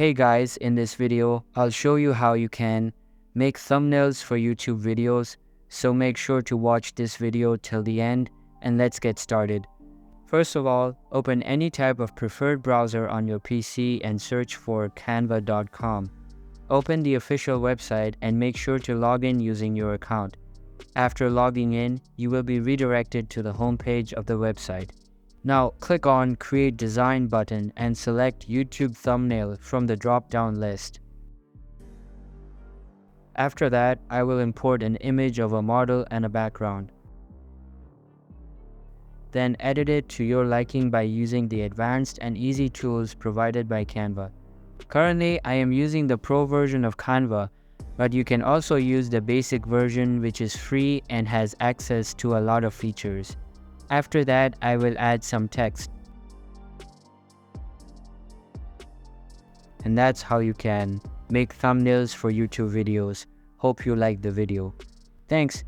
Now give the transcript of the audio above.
Hey guys, in this video, I'll show you how you can make thumbnails for YouTube videos, so make sure to watch this video till the end and let's get started. First of all, open any type of preferred browser on your PC and search for canva.com. Open the official website and make sure to log in using your account. After logging in, you will be redirected to the homepage of the website. Now click on Create Design button and select YouTube thumbnail from the drop-down list. After that, I will import an image of a model and a background. Then edit it to your liking by using the advanced and easy tools provided by Canva. Currently, I am using the Pro version of Canva, but you can also use the basic version, which is free and has access to a lot of features. After that, I will add some text. And that's how you can make thumbnails for YouTube videos. Hope you liked the video. Thanks.